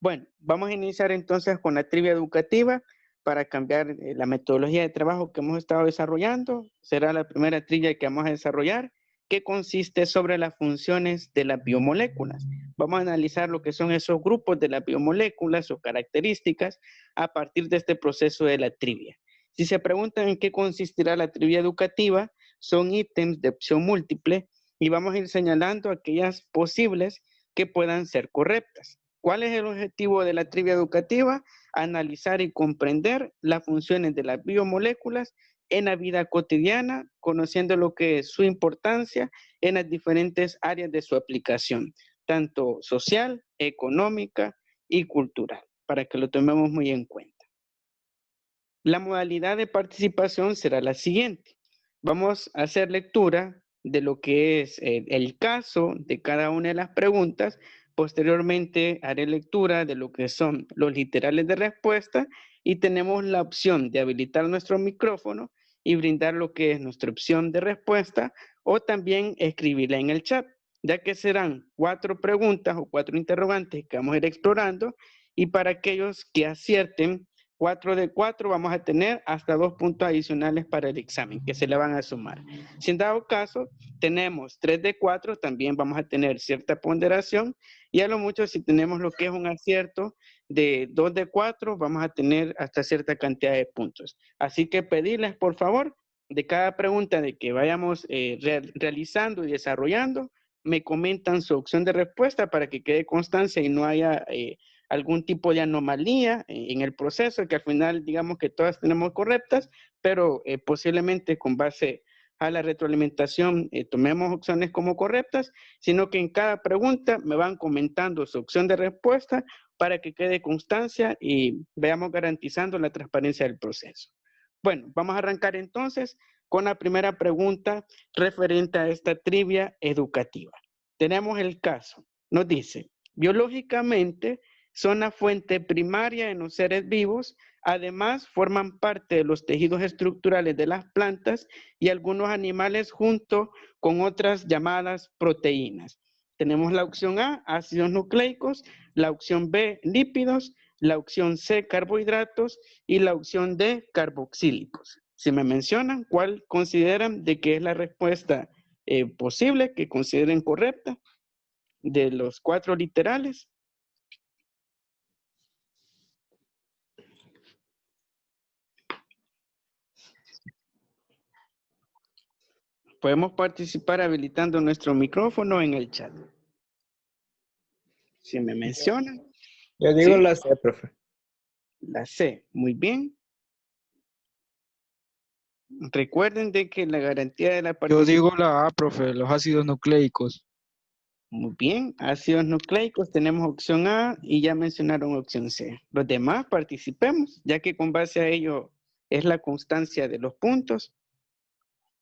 Bueno, vamos a iniciar entonces con la trivia educativa para cambiar la metodología de trabajo que hemos estado desarrollando. Será la primera trivia que vamos a desarrollar, que consiste sobre las funciones de las biomoléculas. Vamos a analizar lo que son esos grupos de las biomoléculas o características a partir de este proceso de la trivia. Si se preguntan en qué consistirá la trivia educativa, son ítems de opción múltiple y vamos a ir señalando aquellas posibles que puedan ser correctas. ¿Cuál es el objetivo de la trivia educativa? Analizar y comprender las funciones de las biomoléculas en la vida cotidiana, conociendo lo que es su importancia en las diferentes áreas de su aplicación, tanto social, económica y cultural, para que lo tomemos muy en cuenta. La modalidad de participación será la siguiente. Vamos a hacer lectura de lo que es el caso de cada una de las preguntas. Posteriormente haré lectura de lo que son los literales de respuesta y tenemos la opción de habilitar nuestro micrófono y brindar lo que es nuestra opción de respuesta o también escribirla en el chat, ya que serán 4 preguntas o 4 interrogantes que vamos a ir explorando y para aquellos que acierten 4 de 4 vamos a tener hasta 2 puntos adicionales para el examen que se le van a sumar. Si en dado caso tenemos 3 de 4, también vamos a tener cierta ponderación y a lo mucho si tenemos lo que es un acierto de 2 de 4, vamos a tener hasta cierta cantidad de puntos. Así que pedirles por favor de cada pregunta de que vayamos realizando y desarrollando, me comentan su opción de respuesta para que quede constancia y no haya algún tipo de anomalía en el proceso, que al final digamos que todas tenemos correctas, pero posiblemente con base a la retroalimentación tomemos opciones como correctas, sino que en cada pregunta me van comentando su opción de respuesta para que quede constancia y veamos garantizando la transparencia del proceso. Bueno, vamos a arrancar entonces con la primera pregunta referente a esta trivia educativa. Tenemos el caso, nos dice, biológicamente son la fuente primaria en los seres vivos, además forman parte de los tejidos estructurales de las plantas y algunos animales junto con otras llamadas proteínas. Tenemos la opción A, ácidos nucleicos, la opción B, lípidos, la opción C, carbohidratos y la opción D, carboxílicos. Si me mencionan, ¿cuál consideran de que es la respuesta posible, que consideren correcta de los 4 literales? Podemos participar habilitando nuestro micrófono en el chat. Si me mencionan. Yo digo ¿sí? la C, profe. La C, muy bien. Recuerden de que la garantía de la Yo participación... digo la A, profe, los ácidos nucleicos. Muy bien, ácidos nucleicos, tenemos opción A y ya mencionaron opción C. Los demás participemos, ya que con base a ello es la constancia de los puntos.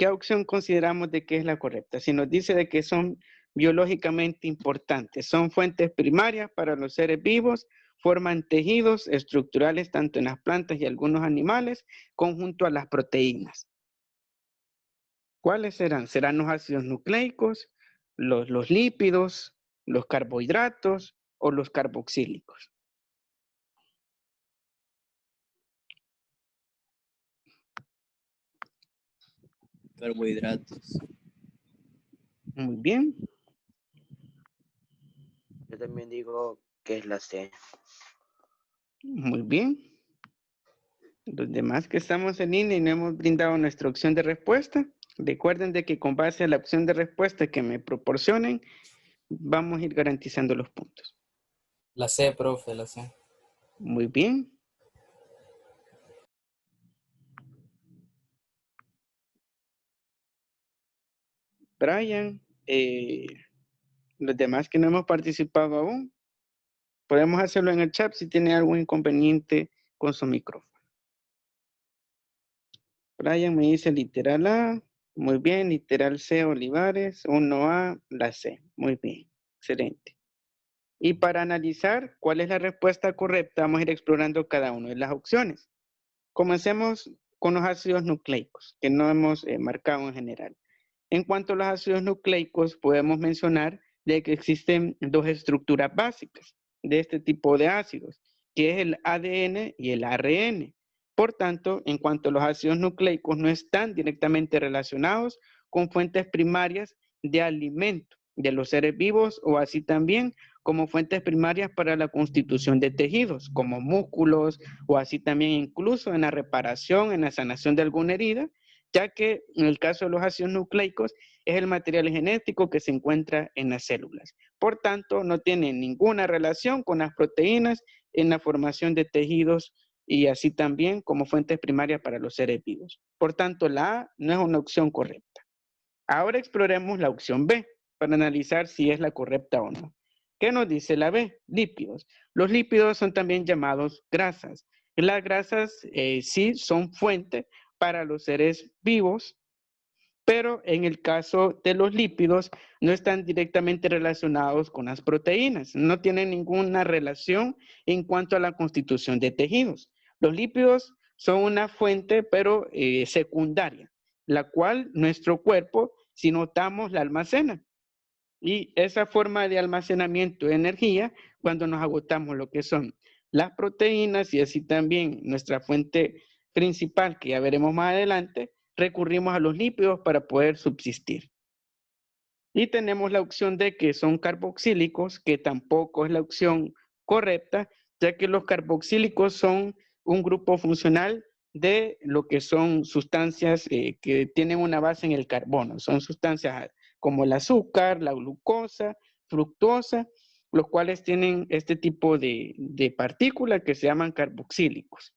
¿Qué opción consideramos de que es la correcta? Si nos dice de que son biológicamente importantes, son fuentes primarias para los seres vivos, forman tejidos estructurales tanto en las plantas y algunos animales, conjunto a las proteínas. ¿Cuáles serán? ¿Serán los ácidos nucleicos, los lípidos, los carbohidratos o los carboxílicos? Carbohidratos. Muy bien. Yo también digo que es la C. Muy bien. Los demás que estamos en línea y no hemos brindado nuestra opción de respuesta, recuerden de que con base a la opción de respuesta que me proporcionen, vamos a ir garantizando los puntos. La C, profe, la C. Muy bien. Brian, los demás que no hemos participado aún, podemos hacerlo en el chat si tiene algún inconveniente con su micrófono. Brian me dice literal A, muy bien, literal C, Olivares, 1A, la C, muy bien, excelente. Y para analizar cuál es la respuesta correcta, vamos a ir explorando cada una de las opciones. Comencemos con los ácidos nucleicos, que no hemos marcado en general. En cuanto a los ácidos nucleicos, podemos mencionar de que existen 2 estructuras básicas. de este tipo de ácidos, que es el ADN y el ARN. Por tanto, en cuanto a los ácidos nucleicos, no están directamente relacionados con fuentes primarias de alimento de los seres vivos o así también como fuentes primarias para la constitución de tejidos, como músculos o así también incluso en la reparación, en la sanación de alguna herida, ya que en el caso de los ácidos nucleicos es el material genético que se encuentra en las células. Por tanto, no tiene ninguna relación con las proteínas en la formación de tejidos y así también como fuentes primarias para los seres vivos. Por tanto, la A no es una opción correcta. Ahora exploremos la opción B para analizar si es la correcta o no. ¿Qué nos dice la B? Lípidos. Los lípidos son también llamados grasas. Las grasas sí son fuente para los seres vivos, pero en el caso de los lípidos no están directamente relacionados con las proteínas, no tienen ninguna relación en cuanto a la constitución de tejidos. Los lípidos son una fuente, pero secundaria, la cual nuestro cuerpo, si notamos, la almacena. Y esa forma de almacenamiento de energía, cuando nos agotamos lo que son las proteínas y así también nuestra fuente principal, que ya veremos más adelante, recurrimos a los lípidos para poder subsistir. Y tenemos la opción D, que son carboxílicos, que tampoco es la opción correcta, ya que los carboxílicos son un grupo funcional de lo que son sustancias que tienen una base en el carbono. Son sustancias como el azúcar, la glucosa, fructosa, los cuales tienen este tipo de partículas que se llaman carboxílicos.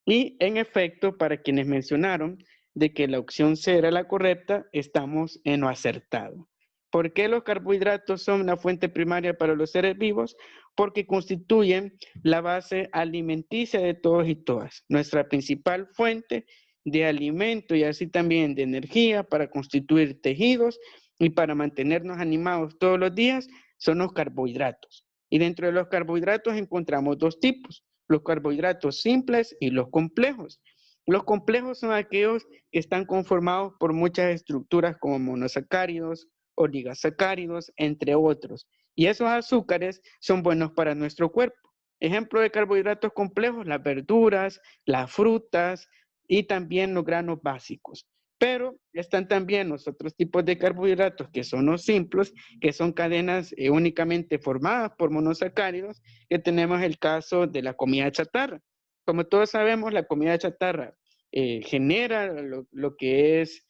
Y en efecto, para quienes mencionaron de que la opción C era la correcta, estamos en lo acertado. ¿Por qué los carbohidratos son una fuente primaria para los seres vivos? Porque constituyen la base alimenticia de todos y todas. Nuestra principal fuente de alimento y así también de energía para constituir tejidos y para mantenernos animados todos los días son los carbohidratos. Y dentro de los carbohidratos encontramos dos tipos: los carbohidratos simples y los complejos. Los complejos son aquellos que están conformados por muchas estructuras como monosacáridos, oligosacáridos, entre otros. Y esos azúcares son buenos para nuestro cuerpo. Ejemplo de carbohidratos complejos: las verduras, las frutas y también los granos básicos. Pero están también los otros tipos de carbohidratos que son los simples, que son cadenas únicamente formadas por monosacáridos, que tenemos el caso de la comida chatarra. Como todos sabemos, la comida chatarra genera lo que es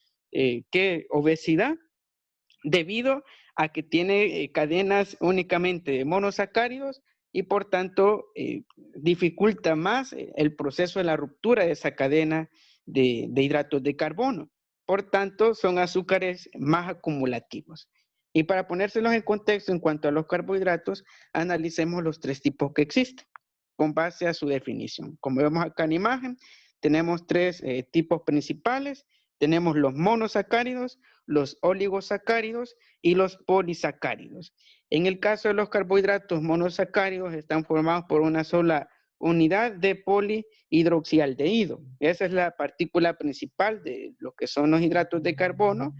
obesidad, debido a que tiene cadenas únicamente de monosacáridos y por tanto dificulta más el proceso de la ruptura de esa cadena de hidratos de carbono. Por tanto, son azúcares más acumulativos. Y para ponérselos en contexto en cuanto a los carbohidratos, analicemos los tres tipos que existen con base a su definición. Como vemos acá en imagen, tenemos tres tipos principales. Tenemos los monosacáridos, los oligosacáridos y los polisacáridos. En el caso de los carbohidratos monosacáridos están formados por una sola unidad de polihidroxialdehído. Esa es la partícula principal de lo que son los hidratos de carbono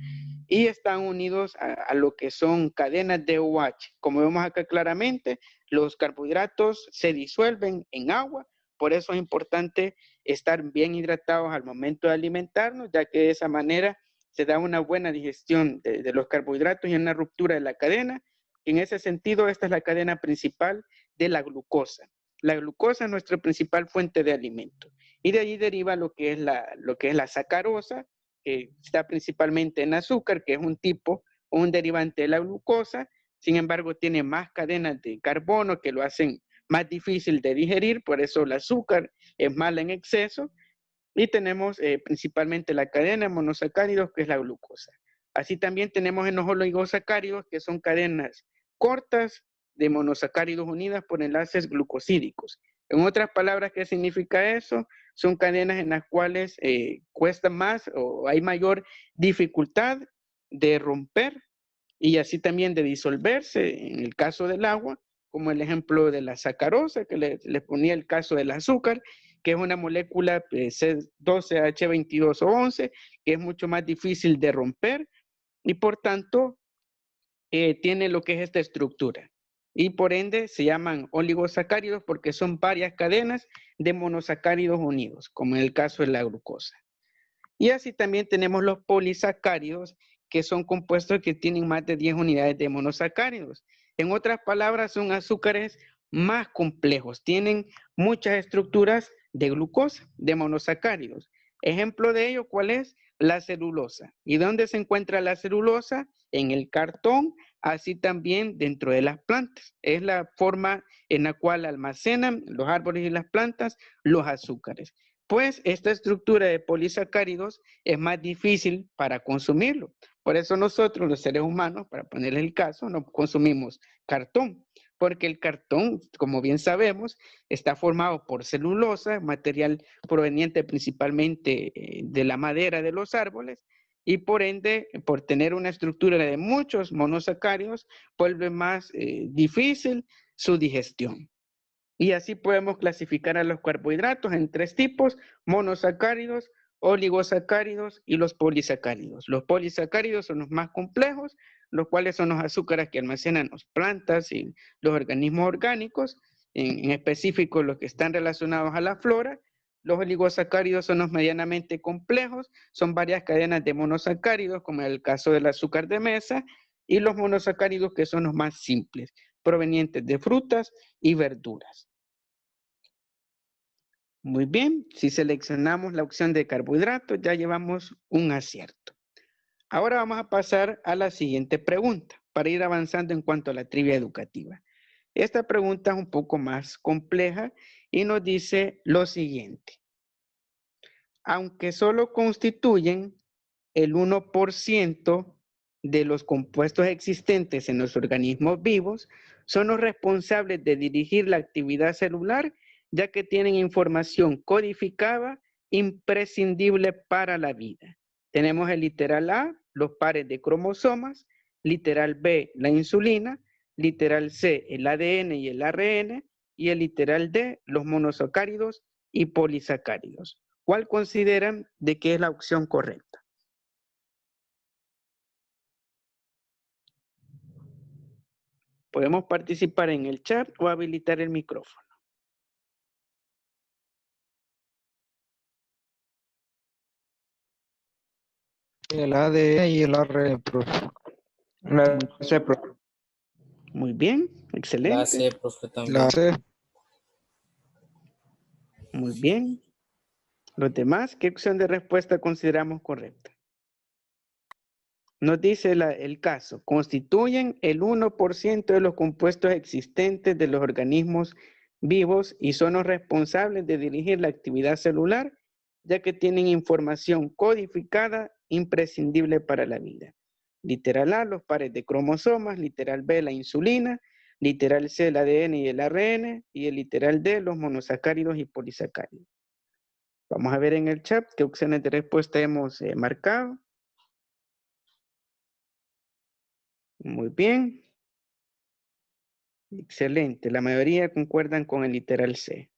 y están unidos a lo que son cadenas de OH. Como vemos acá claramente, los carbohidratos se disuelven en agua, por eso es importante estar bien hidratados al momento de alimentarnos, ya que de esa manera se da una buena digestión de los carbohidratos y una ruptura de la cadena. En ese sentido, esta es la cadena principal de la glucosa. La glucosa es nuestra principal fuente de alimento. Y de allí deriva lo que es la sacarosa, que está principalmente en azúcar, que es un tipo o un derivante de la glucosa. Sin embargo, tiene más cadenas de carbono que lo hacen más difícil de digerir, por eso el azúcar es mala en exceso. Y tenemos principalmente la cadena de monosacáridos, que es la glucosa. Así también tenemos en los oligosacáridos, que son cadenas cortas de monosacáridos unidas por enlaces glucosídicos. En otras palabras, ¿qué significa eso? Son cadenas en las cuales cuesta más o hay mayor dificultad de romper y así también de disolverse en el caso del agua, como el ejemplo de la sacarosa, que les ponía el caso del azúcar, que es una molécula C12H22 o 11, que es mucho más difícil de romper y por tanto tiene lo que es esta estructura. y por ende se llaman oligosacáridos porque son varias cadenas de monosacáridos unidos, como en el caso de la glucosa. Y así también tenemos los polisacáridos, que son compuestos que tienen más de 10 unidades de monosacáridos. En otras palabras, son azúcares más complejos, tienen muchas estructuras de glucosa, de monosacáridos. Ejemplo de ello, ¿cuál es? La celulosa. ¿Y dónde se encuentra la celulosa? En el cartón, así también dentro de las plantas. Es la forma en la cual almacenan los árboles y las plantas los azúcares. Pues esta estructura de polisacáridos es más difícil para consumirlo. Por eso nosotros, los seres humanos, para ponerle el caso, no consumimos cartón, porque el cartón, como bien sabemos, está formado por celulosa, material proveniente principalmente de la madera de los árboles, y por ende, por tener una estructura de muchos monosacáridos, vuelve más difícil su digestión. Y así podemos clasificar a los carbohidratos en 3 tipos: monosacáridos, oligosacáridos y los polisacáridos. Los polisacáridos son los más complejos, los cuales son los azúcares que almacenan las plantas y los organismos orgánicos, en específico los que están relacionados a la flora. Los oligosacáridos son los medianamente complejos, son varias cadenas de monosacáridos, como en el caso del azúcar de mesa, y los monosacáridos, que son los más simples, provenientes de frutas y verduras. Muy bien, si seleccionamos la opción de carbohidratos, ya llevamos un acierto. Ahora vamos a pasar a la siguiente pregunta, para ir avanzando en cuanto a la trivia educativa. Esta pregunta es un poco más compleja y nos dice lo siguiente. Aunque solo constituyen el 1% de los compuestos existentes en los organismos vivos, son los responsables de dirigir la actividad celular, ya que tienen información codificada imprescindible para la vida. Tenemos el literal A, los pares de cromosomas; literal B, la insulina; literal C, el ADN y el ARN; y el literal D, los monosacáridos y polisacáridos. ¿Cuál consideran de que es la opción correcta? Podemos participar en el chat o habilitar el micrófono. El ADN y el ARN, profe. La C, profe. Muy bien, La excelente. C, profe, también. La C. Muy bien. Los demás, ¿qué opción de respuesta consideramos correcta? Nos dice el caso: constituyen el 1% de los compuestos existentes de los organismos vivos y son los responsables de dirigir la actividad celular, ya que tienen información codificada imprescindible para la vida. Literal A, los pares de cromosomas; literal B, la insulina; literal C, el ADN y el ARN; y el literal D, los monosacáridos y polisacáridos. Vamos a ver en el chat qué opciones de respuesta hemos marcado. Muy bien. Excelente. La mayoría concuerdan con el literal C.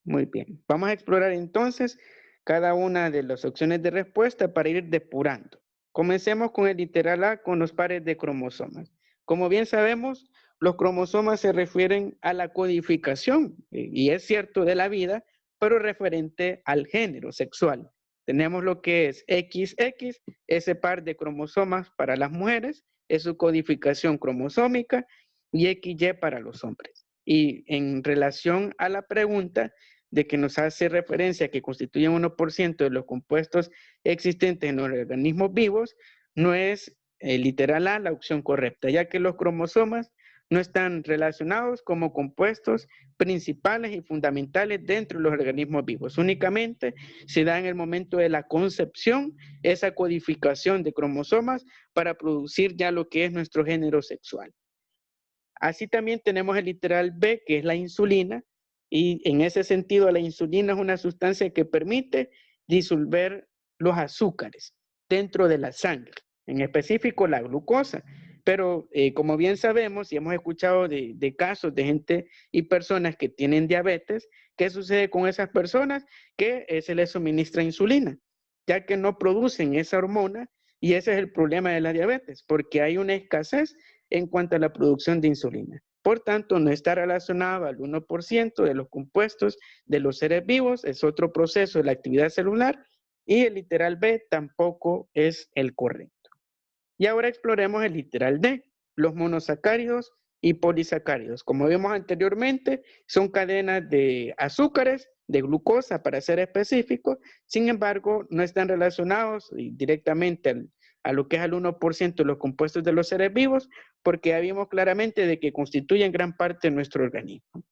Muy bien. Vamos a explorar entonces cada una de las opciones de respuesta para ir depurando. Comencemos con el literal A, con los pares de cromosomas. Como bien sabemos, los cromosomas se refieren a la codificación, y es cierto, de la vida, pero referente al género sexual. Tenemos lo que es XX, ese par de cromosomas para las mujeres, es su codificación cromosómica, y XY para los hombres. Y en relación a la pregunta de que nos hace referencia a que constituyen 1% de los compuestos existentes en los organismos vivos, no es literal A la opción correcta, ya que los cromosomas no están relacionados como compuestos principales y fundamentales dentro de los organismos vivos. Únicamente se da en el momento de la concepción esa codificación de cromosomas para producir ya lo que es nuestro género sexual. Así también tenemos el literal B, que es la insulina, y en ese sentido la insulina es una sustancia que permite disolver los azúcares dentro de la sangre, en específico la glucosa. Pero como bien sabemos y hemos escuchado de casos de gente y personas que tienen diabetes, ¿qué sucede con esas personas? Que se les suministra insulina, ya que no producen esa hormona, y ese es el problema de la diabetes, porque hay una escasez en cuanto a la producción de insulina. Por tanto, no está relacionado al 1% de los compuestos de los seres vivos, es otro proceso de la actividad celular, y el literal B tampoco es el correcto. Y ahora exploremos el literal D, los monosacáridos y polisacáridos. Como vimos anteriormente, son cadenas de azúcares, de glucosa para ser específicos, sin embargo, no están relacionados directamente a lo que es el 1% de los compuestos de los seres vivos, porque ya vimos claramente de que constituyen gran parte de nuestro organismo.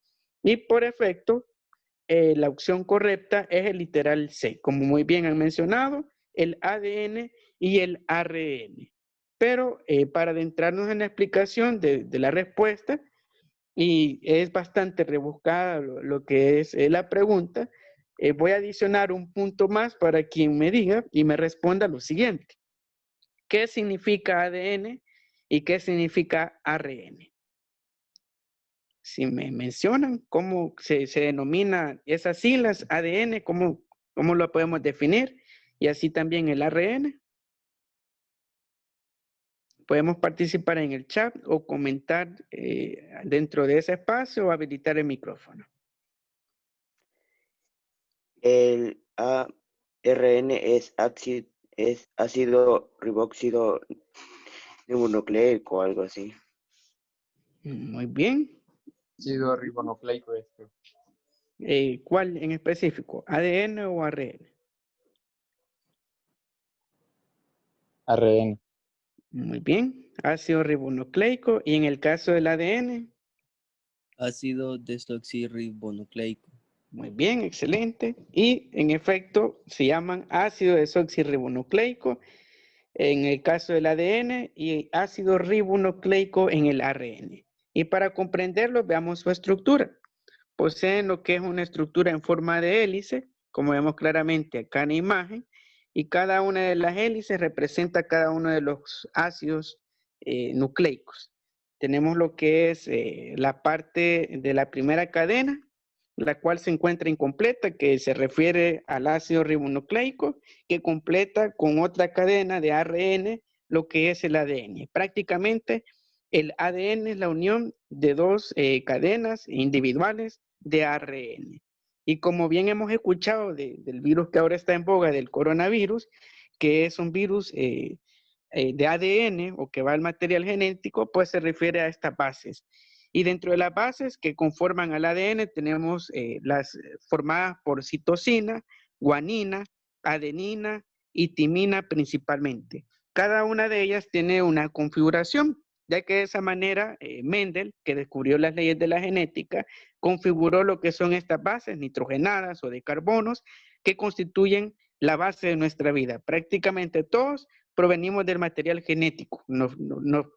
Y por efecto, la opción correcta es el literal C, como muy bien han mencionado, el ADN y el ARN. Pero para adentrarnos en la explicación de la respuesta, y es bastante rebuscada lo que es la pregunta, voy a adicionar un punto más para quien me diga y me responda lo siguiente. ¿Qué significa ADN y qué significa ARN? Si me mencionan cómo se denomina esas siglas ADN, cómo lo podemos definir, y así también el ARN. Podemos participar en el chat o comentar dentro de ese espacio o habilitar el micrófono. El ARN es ácido ribóxido ribonucleico o algo así. Muy bien. Ácido ribonucleico esto. ¿Cuál en específico? ¿ADN o ARN? ARN. Muy bien. Ácido ribonucleico. Y en el caso del ADN. Ácido desoxirribonucleico. Muy bien, excelente. Y en efecto, se llaman ácido desoxirribonucleico en el caso del ADN y ácido ribonucleico en el ARN. Y para comprenderlo, veamos su estructura. Poseen lo que es una estructura en forma de hélice, como vemos claramente acá en la imagen, y cada una de las hélices representa cada uno de los ácidos nucleicos. Tenemos lo que es la parte de la primera cadena, la cual se encuentra incompleta, que se refiere al ácido ribonucleico, que completa con otra cadena de ARN, lo que es el ADN. Prácticamente el ADN es la unión de dos cadenas individuales de ARN. Y como bien hemos escuchado del virus que ahora está en boga, del coronavirus, que es un virus de ADN o que va al material genético, pues se refiere a estas bases. Y dentro de las bases que conforman al ADN tenemos las formadas por citosina, guanina, adenina y timina principalmente. Cada una de ellas tiene una configuración, ya que de esa manera Mendel, que descubrió las leyes de la genética, configuró lo que son estas bases nitrogenadas o de carbonos que constituyen la base de nuestra vida. Prácticamente todos provenimos del material genético, nos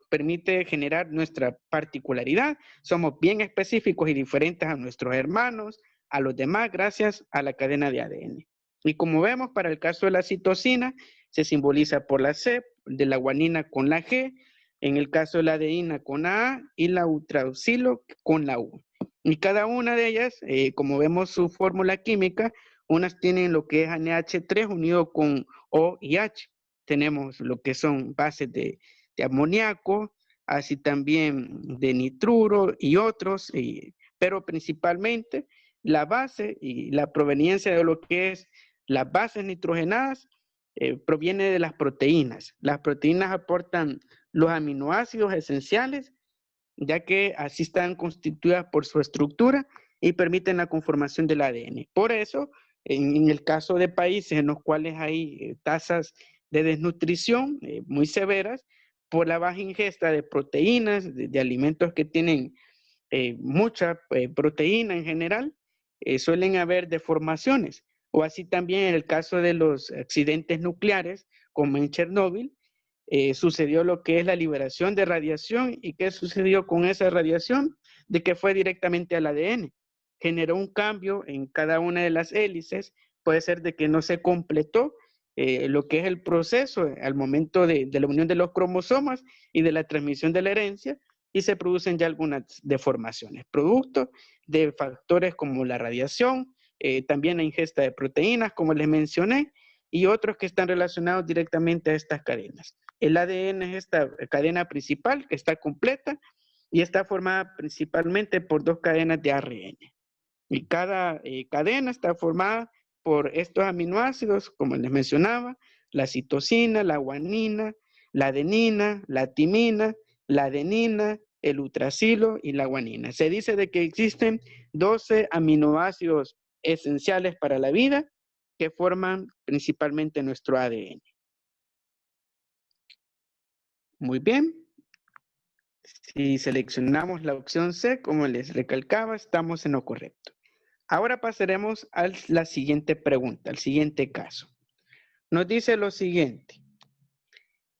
permite generar nuestra particularidad, somos bien específicos y diferentes a nuestros hermanos, a los demás, gracias a la cadena de ADN. Y como vemos, para el caso de la citosina, se simboliza por la C, de la guanina con la G, en el caso de la adenina con la A y la ultrauxilo con la U. Y cada una de ellas, como vemos su fórmula química, unas tienen lo que es NH3 unido con O y H. Tenemos lo que son bases de amoníaco, así también de nitruro y otros, pero principalmente la base y la proveniencia de lo que es las bases nitrogenadas proviene de las proteínas. Las proteínas aportan los aminoácidos esenciales, ya que así están constituidas por su estructura y permiten la conformación del ADN. Por eso, en el caso de países en los cuales hay tasas de desnutrición muy severas, por la baja ingesta de proteínas, de alimentos que tienen mucha proteína en general, suelen haber deformaciones. O así también en el caso de los accidentes nucleares, como en Chernóbil, sucedió lo que es la liberación de radiación. ¿Y qué sucedió con esa radiación? De que fue directamente al ADN. Generó un cambio en cada una de las hélices. Puede ser de que no se completó lo que es el proceso al momento de la unión de los cromosomas y de la transmisión de la herencia, y se producen ya algunas deformaciones, producto de factores como la radiación, también la ingesta de proteínas, como les mencioné, y otros que están relacionados directamente a estas cadenas. El ADN es esta cadena principal que está completa, y está formada principalmente por 2 cadenas de ARN. Y cada cadena está formada por estos aminoácidos, como les mencionaba, la citosina, la guanina, la adenina, la timina, la adenina, el utracilo y la guanina. Se dice de que existen 12 aminoácidos esenciales para la vida que forman principalmente nuestro ADN. Muy bien. Si seleccionamos la opción C, como les recalcaba, estamos en lo correcto. Ahora pasaremos a la siguiente pregunta, al siguiente caso. Nos dice lo siguiente.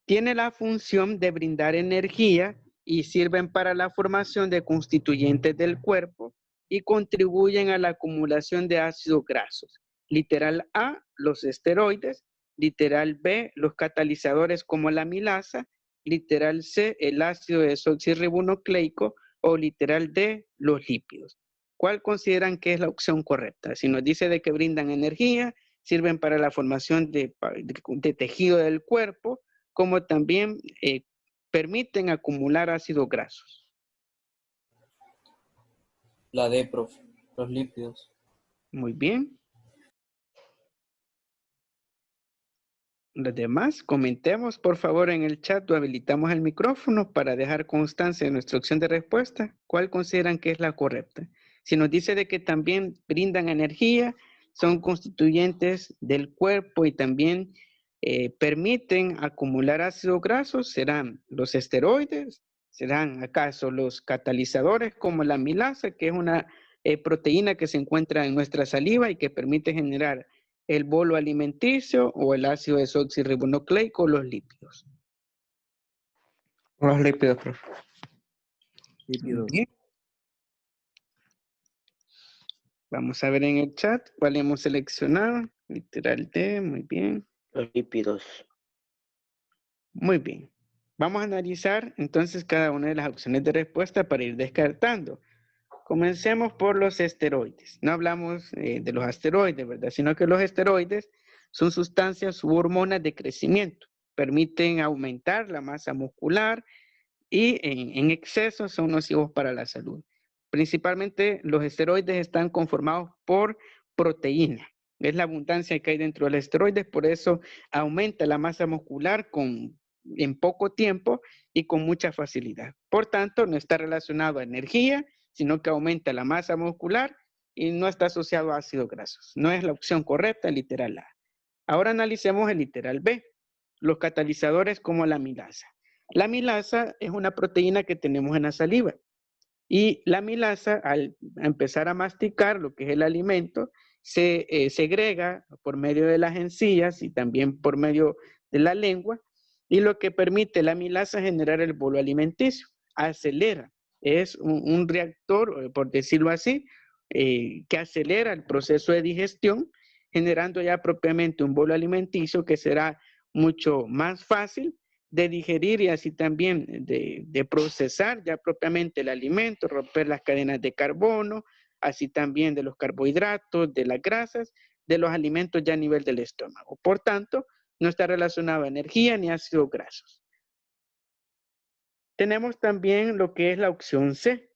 Tiene la función de brindar energía y sirven para la formación de constituyentes del cuerpo y contribuyen a la acumulación de ácidos grasos. Literal A, los esteroides. Literal B, los catalizadores como la amilasa. Literal C, el ácido desoxirribonucleico. O literal D, los lípidos. ¿Cuál consideran que es la opción correcta? Si nos dice de que brindan energía, sirven para la formación de tejido del cuerpo, como también permiten acumular ácidos grasos. La D, profe. Los lípidos. Muy bien. Los demás, comentemos por favor en el chat o habilitamos el micrófono para dejar constancia de nuestra opción de respuesta. ¿Cuál consideran que es la correcta? Si nos dice de que también brindan energía, son constituyentes del cuerpo y también permiten acumular ácidos grasos, serán los esteroides, serán acaso los catalizadores como la amilasa, que es una proteína que se encuentra en nuestra saliva y que permite generar el bolo alimenticio, o el ácido desoxirribonucleico, o los lípidos. Los lípidos, profe. Lípidos. Bien. Vamos a ver en el chat cuál hemos seleccionado. Literal D, muy bien. Los lípidos. Muy bien. Vamos a analizar entonces cada una de las opciones de respuesta para ir descartando. Comencemos por los esteroides. No hablamos de los asteroides, ¿verdad? Sino que los esteroides son sustancias u hormonas de crecimiento. Permiten aumentar la masa muscular y en exceso son nocivos para la salud. Principalmente los esteroides están conformados por proteína. Es la abundancia que hay dentro de los esteroides, por eso aumenta la masa muscular en poco tiempo y con mucha facilidad. Por tanto, no está relacionado a energía, sino que aumenta la masa muscular y no está asociado a ácidos grasos. No es la opción correcta, literal A. Ahora analicemos el literal B, los catalizadores como la amilasa. La amilasa es una proteína que tenemos en la saliva y la amilasa, al empezar a masticar lo que es el alimento, se segrega por medio de las encías y también por medio de la lengua, y lo que permite la amilasa es generar el bolo alimenticio, acelera. Es un reactor, por decirlo así, que acelera el proceso de digestión, generando ya propiamente un bolo alimenticio que será mucho más fácil de digerir y así también de procesar ya propiamente el alimento, romper las cadenas de carbono, así también de los carbohidratos, de las grasas, de los alimentos ya a nivel del estómago. Por tanto, no está relacionado a energía ni ácidos grasos. Tenemos también lo que es la opción C,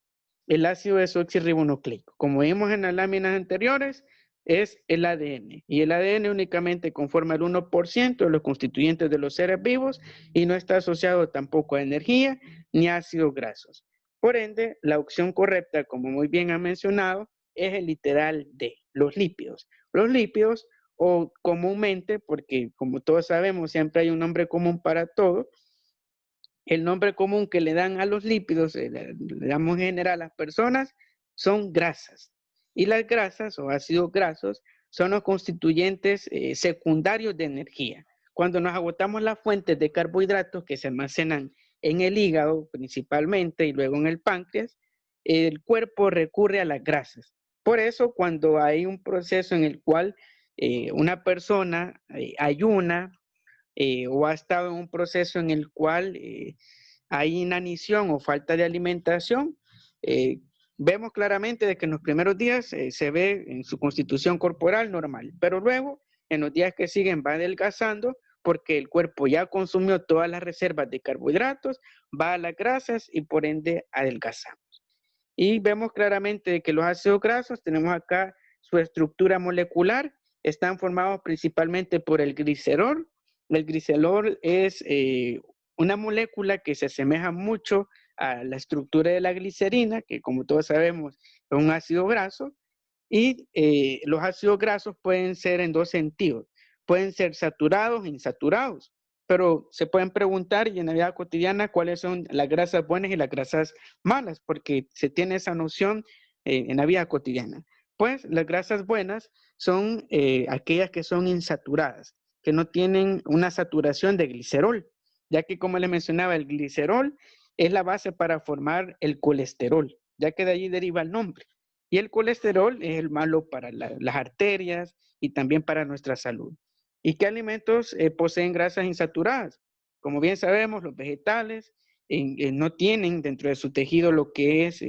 el ácido desoxirribonucleico. Como vimos en las láminas anteriores, es el ADN. Y el ADN únicamente conforma el 1% de los constituyentes de los seres vivos y no está asociado tampoco a energía ni a ácidos grasos. Por ende, la opción correcta, como muy bien ha mencionado, es el literal D, los lípidos. Los lípidos, o comúnmente, porque como todos sabemos, siempre hay un nombre común para todo, el nombre común que le dan a los lípidos, le damos en general a las personas, son grasas. Y las grasas o ácidos grasos son los constituyentes secundarios de energía. Cuando nos agotamos las fuentes de carbohidratos que se almacenan en el hígado principalmente y luego en el páncreas, el cuerpo recurre a las grasas. Por eso cuando hay un proceso en el cual una persona ayuna, o ha estado en un proceso en el cual hay inanición o falta de alimentación, vemos claramente de que en los primeros días se ve en su constitución corporal normal, pero luego en los días que siguen va adelgazando porque el cuerpo ya consumió todas las reservas de carbohidratos, va a las grasas y por ende adelgazamos. Y vemos claramente que los ácidos grasos, tenemos acá su estructura molecular, están formados principalmente por el glicerol. El glicerol es una molécula que se asemeja mucho a la estructura de la glicerina, que como todos sabemos es un ácido graso, y los ácidos grasos pueden ser en dos sentidos. Pueden ser saturados e insaturados, pero se pueden preguntar y en la vida cotidiana cuáles son las grasas buenas y las grasas malas, porque se tiene esa noción en la vida cotidiana. Pues las grasas buenas son aquellas que son insaturadas, que no tienen una saturación de glicerol, ya que como les mencionaba, el glicerol es la base para formar el colesterol, ya que de allí deriva el nombre. Y el colesterol es el malo para las arterias y también para nuestra salud. ¿Y qué alimentos poseen grasas insaturadas? Como bien sabemos, los vegetales no tienen dentro de su tejido lo que es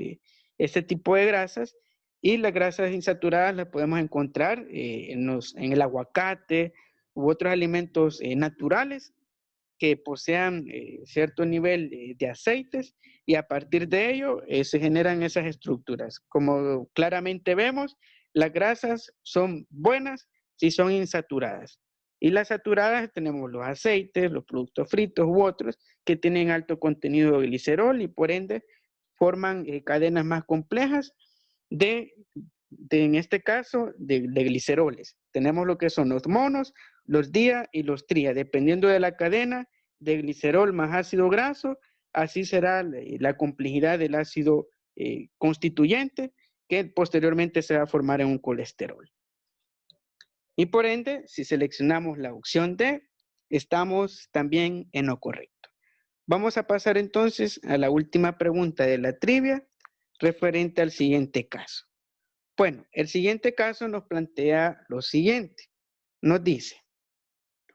este tipo de grasas, y las grasas insaturadas las podemos encontrar en el aguacate u otros alimentos naturales que posean cierto nivel de aceites, y a partir de ello se generan esas estructuras. Como claramente vemos, las grasas son buenas si son insaturadas. Y las saturadas tenemos los aceites, los productos fritos u otros que tienen alto contenido de glicerol y por ende forman cadenas más complejas en este caso, de gliceroles. Tenemos lo que son los monos, los dia y los tria. Dependiendo de la cadena de glicerol más ácido graso, así será la complejidad del ácido constituyente que posteriormente se va a formar en un colesterol. Y por ende, si seleccionamos la opción D, estamos también en lo correcto. Vamos a pasar entonces a la última pregunta de la trivia referente al siguiente caso. Bueno, el siguiente caso nos plantea lo siguiente. Nos dice,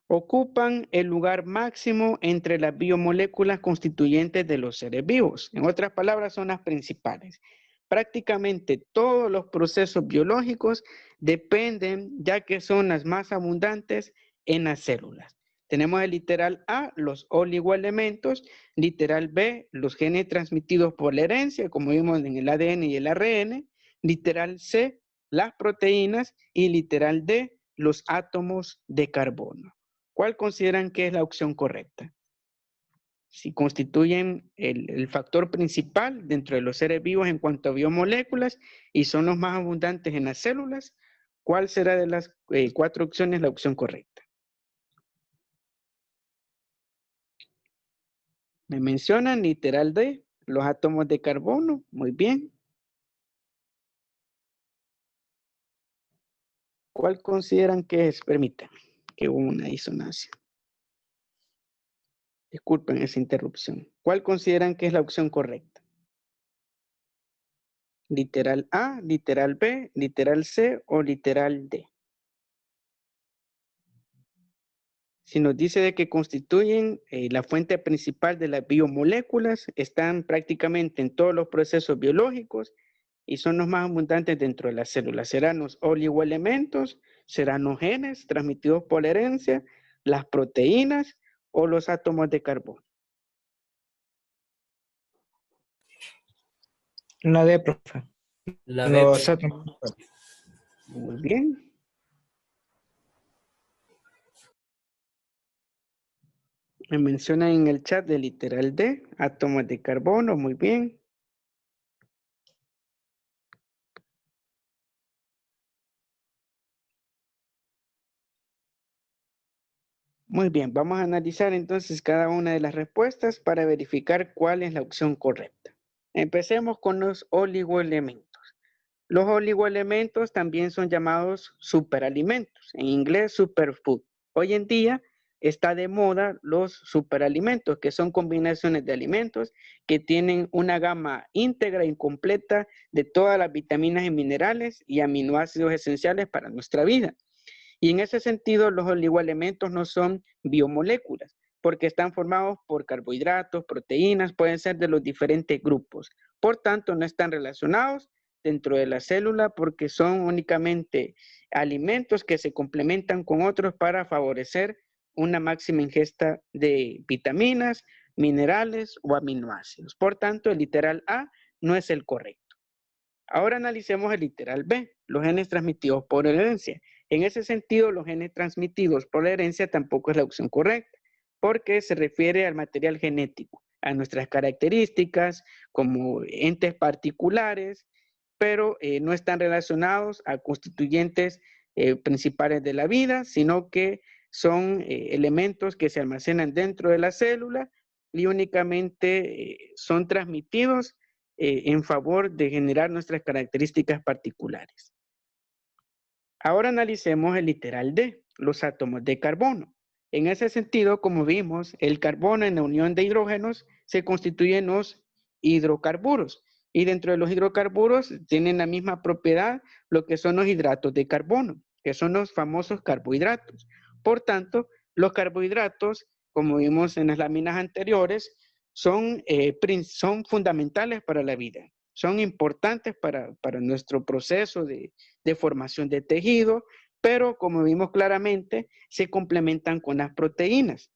ocupan el lugar máximo entre las biomoléculas constituyentes de los seres vivos. En otras palabras, son las principales. Prácticamente todos los procesos biológicos dependen, ya que son las más abundantes en las células. Tenemos el literal A, los oligoelementos, literal B, los genes transmitidos por la herencia, como vimos en el ADN y el ARN, literal C, las proteínas, y literal D, los átomos de carbono. ¿Cuál consideran que es la opción correcta? Si constituyen el factor principal dentro de los seres vivos en cuanto a biomoléculas y son los más abundantes en las células, ¿cuál será de las 4 opciones la opción correcta? Me mencionan literal D, los átomos de carbono. Muy bien. ¿Cuál consideran que es? Permítanme, que hubo una disonancia. Disculpen esa interrupción. ¿Cuál consideran que es la opción correcta? ¿Literal A, literal B, literal C o literal D? Si nos dice de que constituyen la fuente principal de las biomoléculas, están prácticamente en todos los procesos biológicos y son los más abundantes dentro de las células. Serán los oligoelementos, serán los genes transmitidos por la herencia, las proteínas o los átomos de carbono. La D, profe. La D, Los profe. átomos. Muy bien. Me mencionan en el chat de literal D, átomos de carbono, muy bien. Muy bien, vamos a analizar entonces cada una de las respuestas para verificar cuál es la opción correcta. Empecemos con los oligoelementos. Los oligoelementos también son llamados superalimentos, en inglés superfood. Hoy en día está de moda los superalimentos, que son combinaciones de alimentos que tienen una gama íntegra y completa de todas las vitaminas y minerales y aminoácidos esenciales para nuestra vida. Y en ese sentido, los oligoelementos no son biomoléculas, porque están formados por carbohidratos, proteínas, pueden ser de los diferentes grupos. Por tanto, no están relacionados dentro de la célula porque son únicamente alimentos que se complementan con otros para favorecer una máxima ingesta de vitaminas, minerales o aminoácidos. Por tanto, el literal A no es el correcto. Ahora analicemos el literal B, los genes transmitidos por herencia. En ese sentido, los genes transmitidos por la herencia tampoco es la opción correcta, porque se refiere al material genético, a nuestras características como entes particulares, pero no están relacionados a constituyentes principales de la vida, sino que son elementos que se almacenan dentro de la célula y únicamente son transmitidos en favor de generar nuestras características particulares. Ahora analicemos el literal D, los átomos de carbono. En ese sentido, como vimos, el carbono en la unión de hidrógenos se constituyen los hidrocarburos. Y dentro de los hidrocarburos tienen la misma propiedad lo que son los hidratos de carbono, que son los famosos carbohidratos. Por tanto, los carbohidratos, como vimos en las láminas anteriores, son fundamentales para la vida. Son importantes para nuestro proceso de formación de tejido, pero como vimos claramente, se complementan con las proteínas.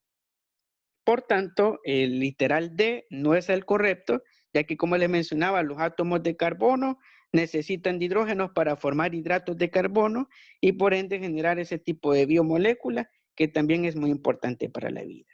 Por tanto, el literal D no es el correcto, ya que como les mencionaba, los átomos de carbono necesitan de hidrógenos para formar hidratos de carbono y por ende generar ese tipo de biomolécula que también es muy importante para la vida.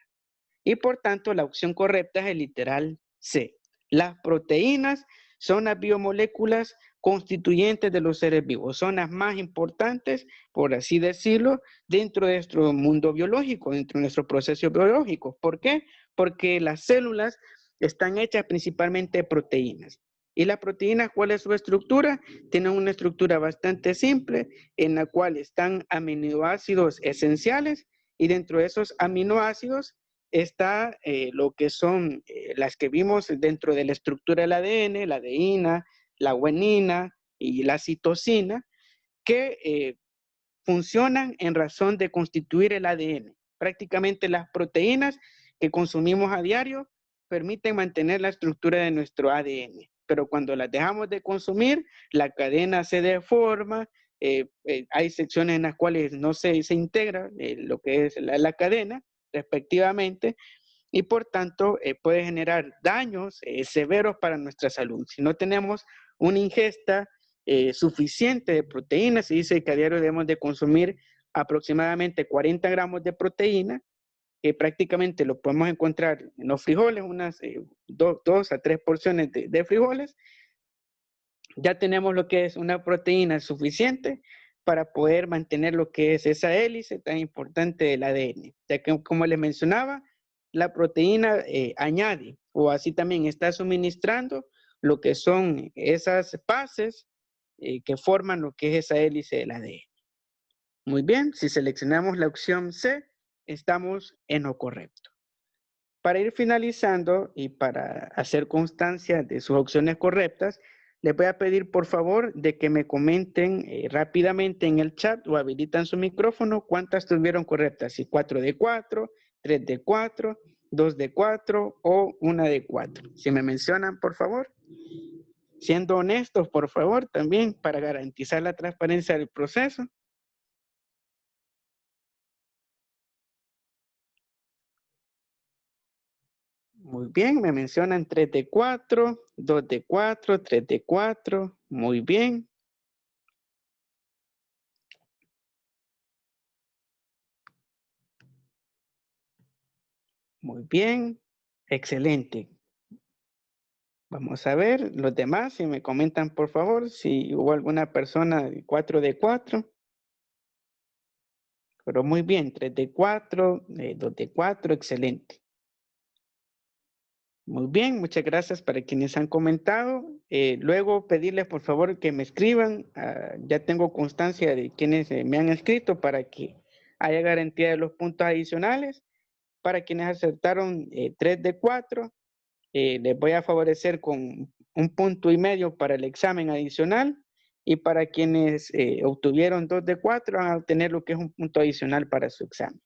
Y por tanto, la opción correcta es el literal C. Las proteínas son las biomoléculas constituyentes de los seres vivos, son las más importantes, por así decirlo, dentro de nuestro mundo biológico, dentro de nuestro proceso biológico. ¿Por qué? Porque las células están hechas principalmente de proteínas. ¿Y las proteínas cuál es su estructura? Tienen una estructura bastante simple en la cual están aminoácidos esenciales y dentro de esos aminoácidos está lo que son las que vimos dentro de la estructura del ADN, la adeína, la guanina y la citosina, que funcionan en razón de constituir el ADN. Prácticamente las proteínas que consumimos a diario permiten mantener la estructura de nuestro ADN, pero cuando las dejamos de consumir, la cadena se deforma, hay secciones en las cuales no se integra lo que es la cadena, respectivamente, y por tanto puede generar daños severos para nuestra salud. Si no tenemos una ingesta suficiente de proteínas, se dice que a diario debemos de consumir aproximadamente 40 gramos de proteína, que prácticamente lo podemos encontrar en los frijoles, unas 2 a 3 porciones de frijoles. Ya tenemos lo que es una proteína suficiente para poder mantener lo que es esa hélice tan importante del ADN. Ya que, como les mencionaba, la proteína añade o así también está suministrando lo que son esas bases que forman lo que es esa hélice del ADN. Muy bien, si seleccionamos la opción C, estamos en lo correcto. Para ir finalizando y para hacer constancia de sus opciones correctas, les voy a pedir por favor de que me comenten rápidamente en el chat o habilitan su micrófono cuántas tuvieron correctas, si 4 de 4, 3 de 4, 2 de 4 o 1 de 4. Si me mencionan, por favor. Siendo honestos, por favor, también para garantizar la transparencia del proceso. Muy bien, me mencionan 3 de 4, 2 de 4, 3 de 4. Muy bien. Muy bien. Excelente. Vamos a ver los demás, si me comentan por favor, si hubo alguna persona de 4 de 4. Pero muy bien, 3 de 4, 2 de 4, excelente. Muy bien, muchas gracias para quienes han comentado. Luego pedirles por favor que me escriban. Ya tengo constancia de quienes me han escrito para que haya garantía de los puntos adicionales. Para quienes acertaron 3 de 4, les voy a favorecer con 1,5 puntos para el examen adicional. Y para quienes obtuvieron 2 de 4, van a obtener lo que es 1 punto adicional para su examen,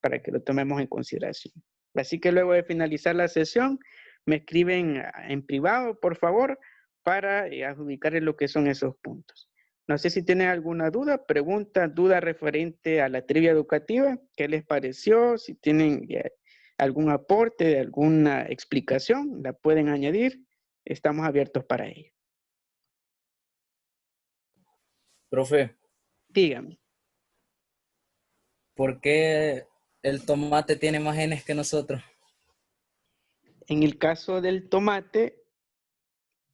para que lo tomemos en consideración. Así que luego de finalizar la sesión, me escriben en privado, por favor, para adjudicarles lo que son esos puntos. No sé si tienen alguna duda, pregunta, duda referente a la trivia educativa. ¿Qué les pareció? Si tienen algún aporte, alguna explicación, la pueden añadir. Estamos abiertos para ello. Profe, Dígame. ¿por qué el tomate tiene más genes que nosotros? En el caso del tomate,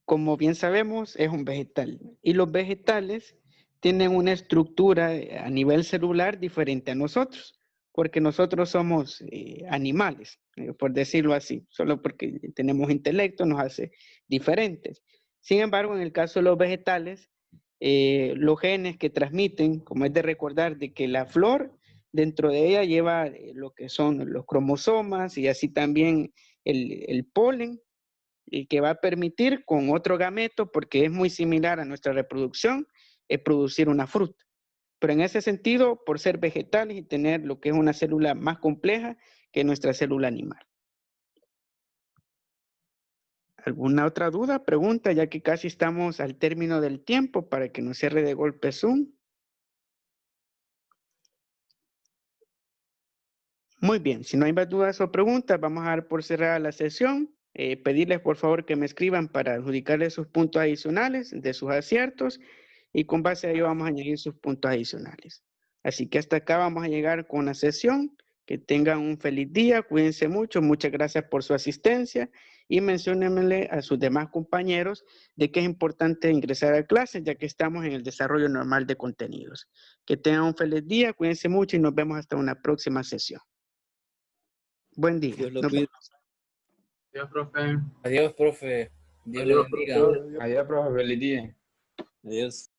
como bien sabemos, es un vegetal. Y los vegetales tienen una estructura a nivel celular diferente a nosotros, porque nosotros somos animales, por decirlo así, solo porque tenemos intelecto nos hace diferentes. Sin embargo, en el caso de los vegetales, los genes que transmiten, como es de recordar de que la flor, dentro de ella lleva lo que son los cromosomas y así también el polen, y que va a permitir con otro gameto, porque es muy similar a nuestra reproducción, producir una fruta. Pero en ese sentido, por ser vegetales y tener lo que es una célula más compleja que nuestra célula animal. ¿Alguna otra duda, pregunta, ya que casi estamos al término del tiempo para que no cierre de golpe Zoom? Muy bien, si no hay más dudas o preguntas, vamos a dar por cerrada la sesión. Pedirles por favor que me escriban para adjudicarles sus puntos adicionales de sus aciertos y con base a ello vamos a añadir sus puntos adicionales. Así que hasta acá vamos a llegar con la sesión. Que tengan un feliz día, cuídense mucho, muchas gracias por su asistencia y menciónenle a sus demás compañeros de que es importante ingresar a clases ya que estamos en el desarrollo normal de contenidos. Que tengan un feliz día, cuídense mucho y nos vemos hasta una próxima sesión. Buen día. Dios lo Nos cuide. Adiós, profe. Adiós, profe. Dios lo bendiga. Adiós, profe. Feliz día. Adiós.